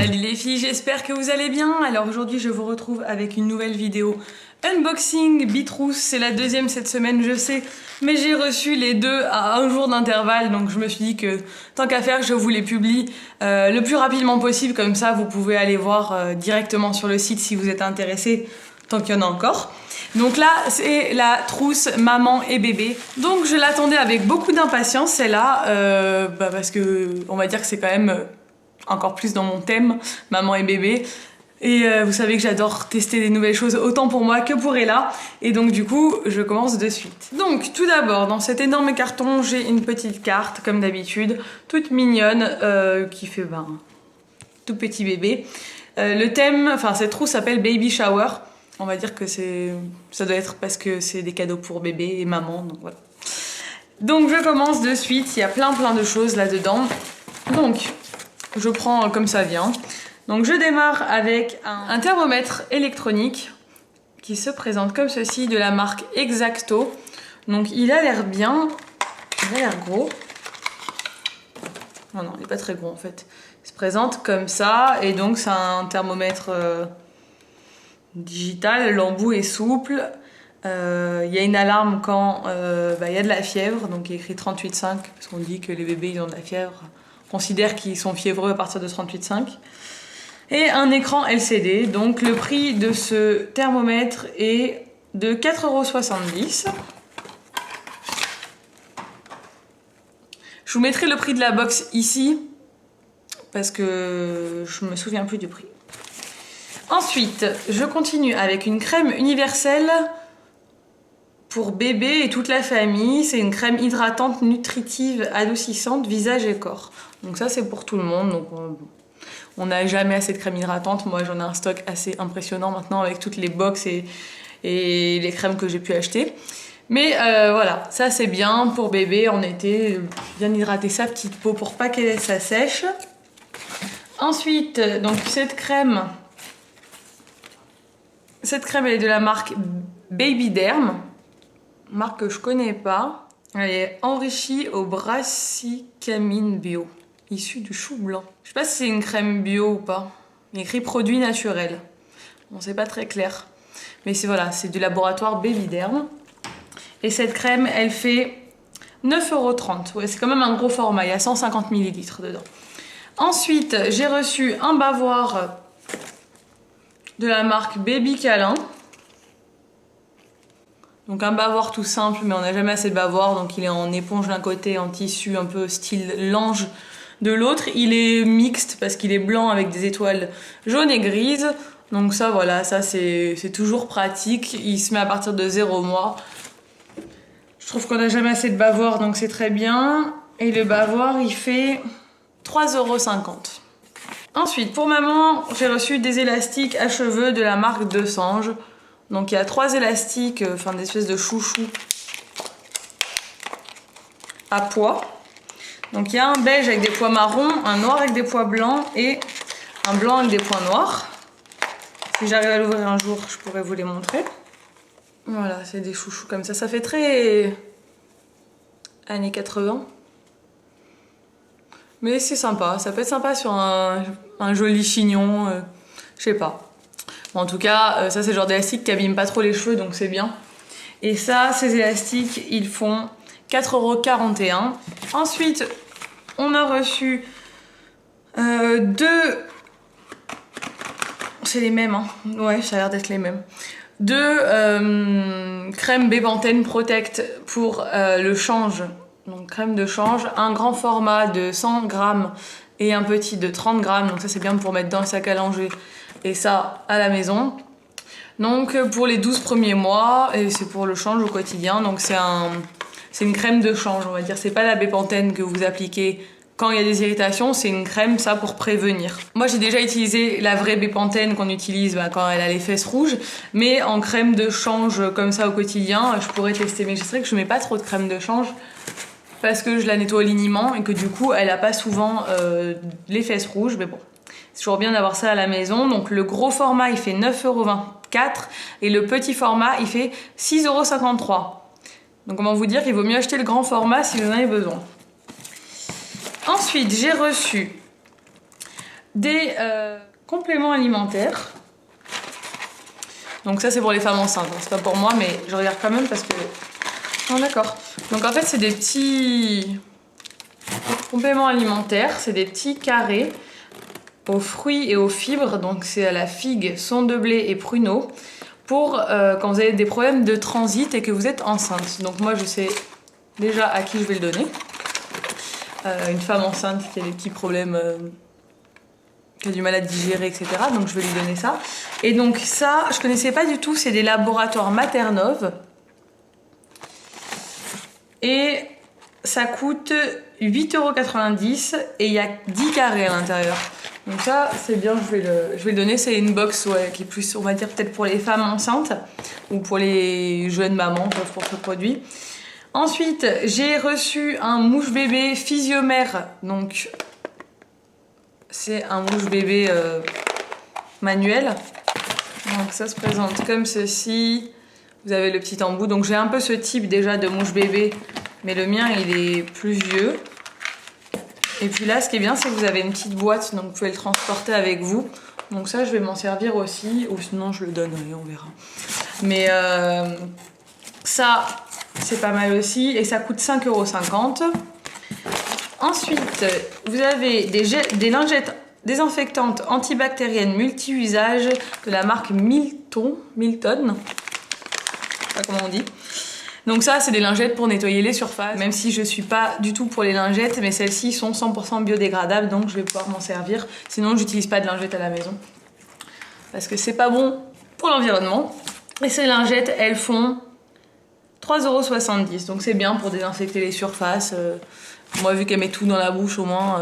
Salut les filles, j'espère que vous allez bien. Alors aujourd'hui je vous retrouve avec une nouvelle vidéo unboxing Bitrousse. C'est la deuxième cette semaine, je sais, mais j'ai reçu les deux à un jour d'intervalle, donc je me suis dit que tant qu'à faire je vous les publie le plus rapidement possible, comme ça vous pouvez aller voir directement sur le site si vous êtes intéressé, tant qu'il y en a encore. Donc là c'est la trousse maman et bébé, donc je l'attendais avec beaucoup d'impatience celle-là, parce que on va dire que c'est quand même encore plus dans mon thème, maman et bébé. Et vous savez que j'adore tester des nouvelles choses, autant pour moi que pour Ella. Et donc du coup, je commence de suite. Donc tout d'abord, dans cet énorme carton, j'ai une petite carte, comme d'habitude, toute mignonne, qui fait tout petit bébé. Le thème, enfin cette trousse s'appelle Baby Shower. On va dire que ça doit être parce que c'est des cadeaux pour bébé et maman, donc voilà. Donc je commence de suite, il y a plein de choses là-dedans. Donc, je prends comme ça vient. Donc je démarre avec un thermomètre électronique qui se présente comme ceci, de la marque Exacto. Donc il a l'air bien, il a l'air gros. Non, il n'est pas très gros en fait. Il se présente comme ça et donc c'est un thermomètre digital, l'embout est souple. Il y a une alarme quand il y a de la fièvre, donc il est écrit 38,5 parce qu'on dit que les bébés ils ont de la fièvre. On considère qu'ils sont fiévreux à partir de 38,5. Et un écran LCD, donc le prix de ce thermomètre est de 4,70 €. Je vous mettrai le prix de la box ici, parce que je me souviens plus du prix. Ensuite, je continue avec une crème universelle pour bébé et toute la famille. C'est une crème hydratante, nutritive, adoucissante, visage et corps. Donc ça c'est pour tout le monde. Donc on n'a jamais assez de crème hydratante. Moi j'en ai un stock assez impressionnant maintenant avec toutes les box et les crèmes que j'ai pu acheter. Mais voilà, ça c'est bien pour bébé en été, bien hydrater sa petite peau pour pas qu'elle sèche. Ensuite, donc cette crème elle est de la marque Baby Derm, marque que je connais pas. Elle est enrichie au brassicamine bio, issue du chou blanc. Je sais pas si c'est une crème bio ou pas. Il est écrit produit naturel. Bon, c'est pas très clair. Mais c'est du laboratoire Baby Derm. Et cette crème, elle fait 9,30 €. Ouais, c'est quand même un gros format, il y a 150 ml dedans. Ensuite, j'ai reçu un bavoir de la marque Baby Câlin. Donc un bavoir tout simple, mais on n'a jamais assez de bavoir, donc il est en éponge d'un côté, en tissu un peu style lange de l'autre. Il est mixte parce qu'il est blanc avec des étoiles jaunes et grises. Donc ça voilà, ça c'est toujours pratique. Il se met à partir de 0 mois. Je trouve qu'on n'a jamais assez de bavoir, donc c'est très bien. Et le bavoir, il fait 3,50 €. Ensuite, pour maman, j'ai reçu des élastiques à cheveux de la marque De Sange. Donc il y a 3 élastiques, des espèces de chouchous à pois. Donc il y a un beige avec des pois marrons, un noir avec des pois blancs et un blanc avec des pois noirs. Si j'arrive à l'ouvrir un jour, je pourrais vous les montrer. Voilà, c'est des chouchous comme ça. Ça fait très années 80. Mais c'est sympa, ça peut être sympa sur un joli chignon, je sais pas. Bon, en tout cas, ça c'est le genre d'élastique qui abîme pas trop les cheveux, donc c'est bien. Et ça, ces élastiques, ils font 4,41 €. Ensuite, on a reçu deux... C'est les mêmes, hein. Ouais, ça a l'air d'être les mêmes. 2 crèmes Bepanthen Protect pour le change. Donc crème de change, un grand format de 100 grammes et un petit de 30 grammes. Donc ça c'est bien pour mettre dans le sac à langer et ça à la maison. Donc pour les 12 premiers mois, et c'est pour le change au quotidien. Donc c'est une crème de change, on va dire. C'est pas la Bepanthen que vous appliquez quand il y a des irritations, c'est une crème ça pour prévenir. Moi j'ai déjà utilisé la vraie Bepanthen qu'on utilise quand elle a les fesses rouges, mais en crème de change comme ça au quotidien, je pourrais tester. Mais je sais que je mets pas trop de crème de change parce que je la nettoie au liniment et que du coup elle a pas souvent les fesses rouges, mais bon, c'est toujours bien d'avoir ça à la maison. Donc le gros format il fait 9,24 € et le petit format il fait 6,53 €. Donc comment vous dire qu'il vaut mieux acheter le grand format si vous en avez besoin. Ensuite j'ai reçu des compléments alimentaires. Donc ça c'est pour les femmes enceintes, hein. C'est pas pour moi mais je regarde quand même parce que... Oh d'accord. Donc en fait c'est des petits compléments alimentaires, c'est des petits carrés aux fruits et aux fibres, donc c'est à la figue, son de blé et pruneau, pour quand vous avez des problèmes de transit et que vous êtes enceinte. Donc moi je sais déjà à qui je vais le donner. Une femme enceinte qui a des petits problèmes, qui a du mal à digérer, etc. Donc je vais lui donner ça. Et donc ça, je connaissais pas du tout, c'est des laboratoires Maternov. Et ça coûte 8,90 € et il y a 10 carrés à l'intérieur. Donc ça, c'est bien, je vais le donner. C'est une box qui est plus, on va dire, peut-être pour les femmes enceintes ou pour les jeunes mamans pour ce produit. Ensuite, j'ai reçu un mouche bébé Physiomère. Donc, c'est un mouche bébé manuel. Donc ça se présente comme ceci. Vous avez le petit embout. Donc j'ai un peu ce type déjà de mouche bébé, mais le mien il est plus vieux. Et puis là, ce qui est bien, c'est que vous avez une petite boîte, donc vous pouvez le transporter avec vous. Donc ça, je vais m'en servir aussi, ou sinon je le donnerai, on verra. Mais ça, c'est pas mal aussi, et ça coûte 5,50 €. Ensuite, vous avez des lingettes désinfectantes antibactériennes multi-usage de la marque Milton. Je sais pas comment on dit. Donc ça, c'est des lingettes pour nettoyer les surfaces, même si je suis pas du tout pour les lingettes, mais celles-ci sont 100% biodégradables, donc je vais pouvoir m'en servir. Sinon, j'utilise pas de lingettes à la maison, parce que c'est pas bon pour l'environnement. Et ces lingettes, elles font 3,70 €, donc c'est bien pour désinfecter les surfaces. Moi, vu qu'elle met tout dans la bouche, au moins,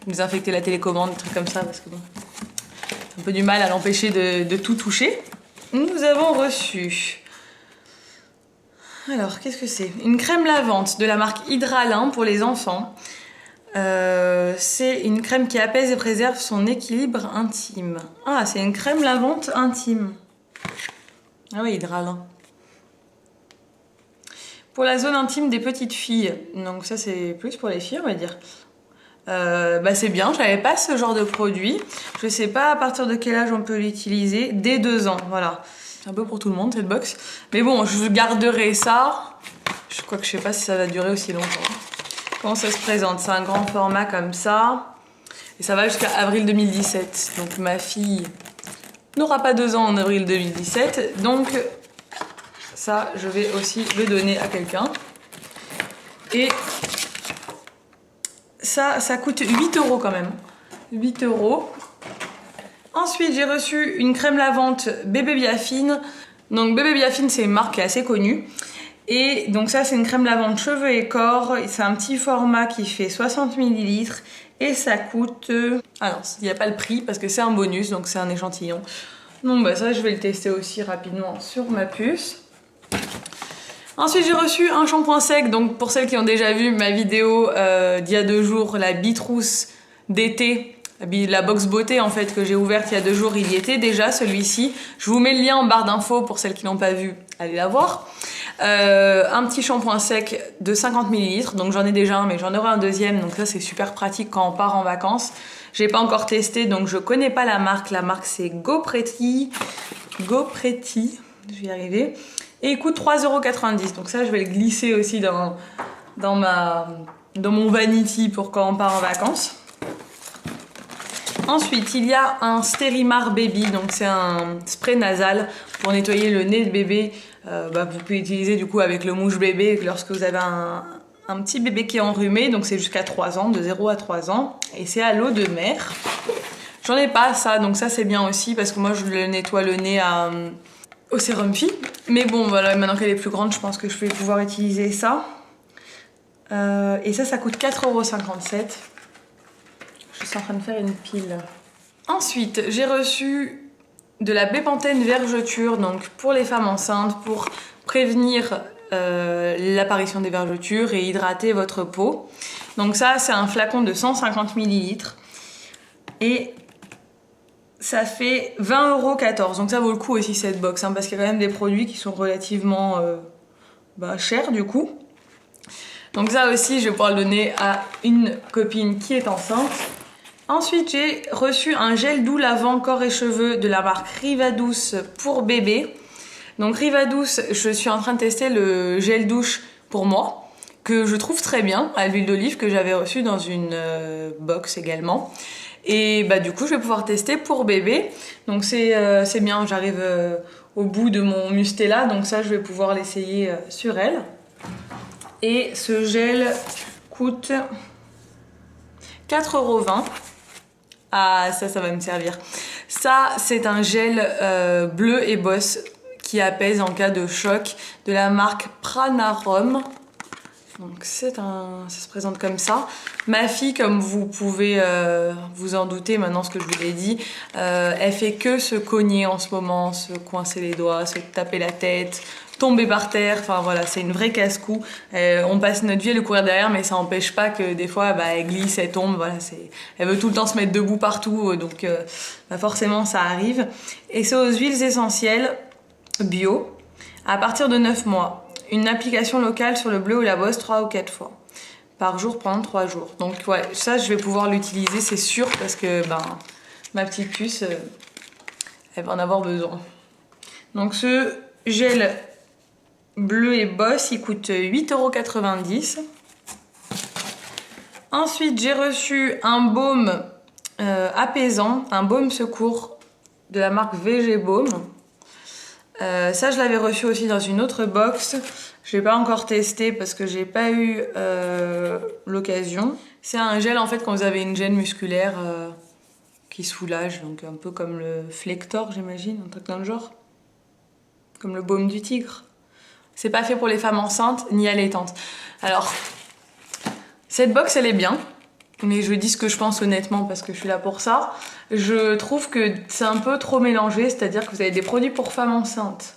désinfecter la télécommande, des trucs comme ça, parce que bon, j'ai un peu du mal à l'empêcher de tout toucher. Nous avons reçu... Alors, qu'est-ce que c'est? Une crème lavante de la marque Hydralin pour les enfants. C'est une crème qui apaise et préserve son équilibre intime. Ah, c'est une crème lavante intime. Ah oui, Hydralin. Pour la zone intime des petites filles. Donc ça, c'est plus pour les filles, on va dire. C'est bien, j'avais pas ce genre de produit. Je sais pas à partir de quel âge on peut l'utiliser. Dès 2 ans, voilà. C'est un peu pour tout le monde cette box. Mais bon, je garderai ça. Je crois que je sais pas si ça va durer aussi longtemps. Comment ça se présente? C'est un grand format comme ça. Et ça va jusqu'à avril 2017. Donc ma fille n'aura pas 2 ans en avril 2017. Donc ça, je vais aussi le donner à quelqu'un. Et ça coûte 8 € quand même. 8 €. Ensuite, j'ai reçu une crème lavante Bébé Biafine. Donc Bébé Biafine, c'est une marque qui est assez connue. Et donc ça, c'est une crème lavante cheveux et corps. C'est un petit format qui fait 60 ml. Et ça coûte... Ah non, il n'y a pas le prix parce que c'est un bonus, donc c'est un échantillon. Donc bah ça, je vais le tester aussi rapidement sur ma puce. Ensuite, j'ai reçu un shampoing sec. Donc pour celles qui ont déjà vu ma vidéo d'il y a 2 jours, la Bitrousse d'été. La box beauté en fait que j'ai ouverte il y a 2 jours, il y était déjà celui-ci. Je vous mets le lien en barre d'infos pour celles qui n'ont pas vu, allez la voir. Un petit shampoing sec de 50 ml, donc j'en ai déjà un mais j'en aurai un deuxième, donc ça c'est super pratique quand on part en vacances. J'ai pas encore testé donc je connais pas la marque c'est GoPretty, je vais y arriver. Et il coûte 3,90 €, donc ça je vais le glisser aussi dans mon vanity pour quand on part en vacances. Ensuite, il y a un Stérimar Baby, donc c'est un spray nasal pour nettoyer le nez de bébé. Vous pouvez utiliser du coup avec le mouche bébé lorsque vous avez un petit bébé qui est enrhumé, donc c'est jusqu'à 3 ans, de 0 à 3 ans, et c'est à l'eau de mer. J'en ai pas ça, donc ça c'est bien aussi parce que moi je le nettoie le nez au sérum Phi. Mais bon, voilà, maintenant qu'elle est plus grande, je pense que je vais pouvoir utiliser ça. Et ça coûte 4,57 €. Je suis en train de faire une pile. Ensuite, j'ai reçu de la bépantène vergeture, donc pour les femmes enceintes, pour prévenir l'apparition des vergetures et hydrater votre peau. Donc ça, c'est un flacon de 150 ml. Et ça fait 20,14 €. Donc ça vaut le coup aussi cette box, hein, parce qu'il y a quand même des produits qui sont relativement chers du coup. Donc ça aussi, je vais pouvoir le donner à une copine qui est enceinte. Ensuite, j'ai reçu un gel doux lavant corps et cheveux de la marque Rivadouce pour bébé. Donc Rivadouce, je suis en train de tester le gel douche pour moi, que je trouve très bien, à l'huile d'olive, que j'avais reçu dans une box également. Et bah du coup, je vais pouvoir tester pour bébé. Donc c'est bien, j'arrive au bout de mon Mustela, donc ça, je vais pouvoir l'essayer sur elle. Et ce gel coûte 4,20 €. Ah, ça va me servir. Ça, c'est un gel bleu et boss qui apaise en cas de choc de la marque Pranarom. Donc ça se présente comme ça. Ma fille, comme vous pouvez vous en douter maintenant ce que je vous l'ai dit, elle fait que se cogner en ce moment, se coincer les doigts, se taper la tête, tomber par terre. Enfin voilà, c'est une vraie casse-cou. On passe notre vie à lui courir derrière, mais ça n'empêche pas que des fois elle glisse, elle tombe. Voilà, elle veut tout le temps se mettre debout partout, donc forcément ça arrive. Et c'est aux huiles essentielles bio à partir de 9 mois. Une application locale sur le bleu ou la bosse 3 ou 4 fois par jour pendant 3 jours. Donc ouais, ça je vais pouvoir l'utiliser, c'est sûr, parce que ma petite puce, elle va en avoir besoin. Donc ce gel bleu et boss, il coûte 8,90 €. Ensuite, j'ai reçu un baume apaisant, un baume secours de la marque VG Baume. Ça, je l'avais reçu aussi dans une autre box. Je l'ai pas encore testé parce que j'ai pas eu l'occasion. C'est un gel en fait quand vous avez une gêne musculaire qui soulage, donc un peu comme le Flector, j'imagine, un truc dans le genre. Comme le baume du tigre. C'est pas fait pour les femmes enceintes ni allaitantes. Alors, cette box elle est bien, mais je dis ce que je pense honnêtement parce que je suis là pour ça. Je trouve que c'est un peu trop mélangé, c'est-à-dire que vous avez des produits pour femmes enceintes,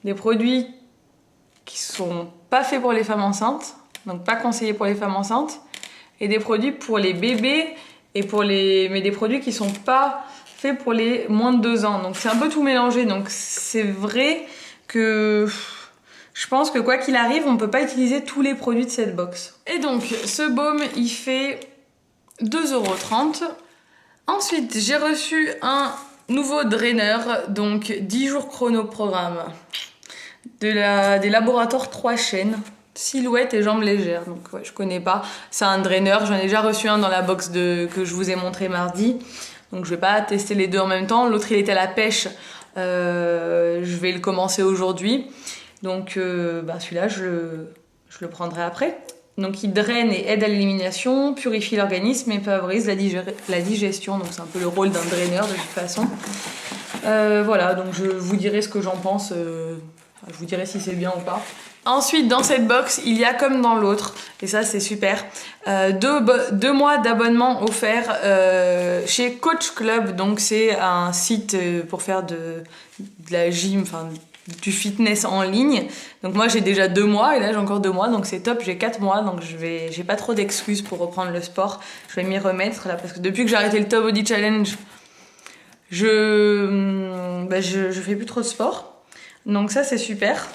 des produits qui sont pas faits pour les femmes enceintes, donc pas conseillés pour les femmes enceintes, et des produits pour les bébés mais des produits qui sont pas faits pour les moins de 2 ans. Donc c'est un peu tout mélangé. Donc c'est vrai que je pense que quoi qu'il arrive, on peut pas utiliser tous les produits de cette box. Et donc ce baume, il fait 2,30 €. Ensuite, j'ai reçu un nouveau drainer, donc 10 jours chrono programme des laboratoires 3 chaînes, silhouette et jambes légères. Donc ouais, je connais pas, c'est un drainer, j'en ai déjà reçu un dans la box que je vous ai montré mardi. Donc je vais pas tester les deux en même temps. L'autre il était à la pêche, je vais le commencer aujourd'hui. Donc celui-là je le prendrai après. Donc il draine et aide à l'élimination, purifie l'organisme et favorise la digestion. Donc c'est un peu le rôle d'un draineur de toute façon. Voilà, donc je vous dirai ce que j'en pense. Je vous dirai si c'est bien ou pas. Ensuite, dans cette box, il y a comme dans l'autre, et ça c'est super, 2 mois d'abonnement offert chez Coach Club. Donc c'est un site pour faire de la gym, enfin du fitness en ligne. Donc moi j'ai déjà 2 mois et là j'ai encore 2 mois, donc c'est top, j'ai 4 mois, donc j'ai pas trop d'excuses pour reprendre le sport. Je vais m'y remettre là parce que depuis que j'ai arrêté le Top Body Challenge, je fais plus trop de sport. Donc ça c'est super.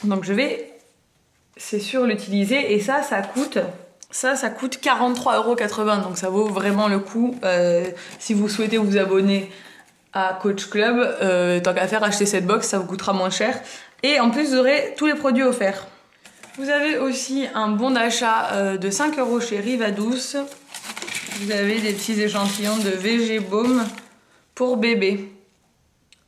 Donc je vais, c'est sûr, l'utiliser. Et ça coûte 43,80 €. Donc ça vaut vraiment le coup. Si vous souhaitez vous abonner à Coach Club, tant qu'à faire, acheter cette box, ça vous coûtera moins cher. Et en plus, vous aurez tous les produits offerts. Vous avez aussi un bon d'achat de 5 € chez Rivadouce. Vous avez des petits échantillons de VG Baume pour bébé.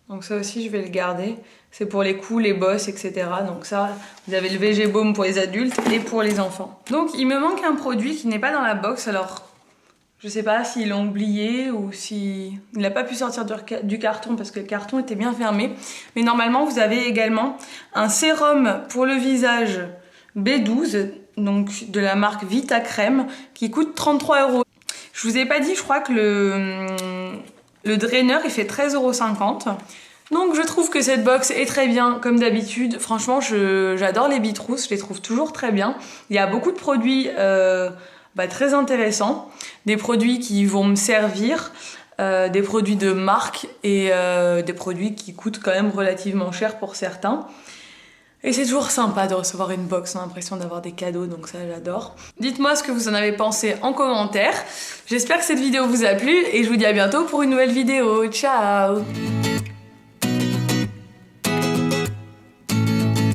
Donc ça aussi, je vais le garder. C'est pour les coups, les bosses, etc. Donc ça, vous avez le VG Baume pour les adultes et pour les enfants. Donc il me manque un produit qui n'est pas dans la box. Alors, je sais pas s'ils l'ont oublié ou s'il n'a pas pu sortir du carton parce que le carton était bien fermé. Mais normalement, vous avez également un sérum pour le visage B12, donc de la marque Vita Crème, qui coûte 33 €. Je vous ai pas dit, je crois que le drainer, il fait 13,50 €. Donc je trouve que cette box est très bien, comme d'habitude. Franchement, j'adore les Bitrousses, je les trouve toujours très bien. Il y a beaucoup de produits très intéressants, des produits qui vont me servir, des produits de marque et des produits qui coûtent quand même relativement cher pour certains. Et c'est toujours sympa de recevoir une box, on a l'impression d'avoir des cadeaux, donc ça j'adore. Dites-moi ce que vous en avez pensé en commentaire. J'espère que cette vidéo vous a plu et je vous dis à bientôt pour une nouvelle vidéo. Ciao!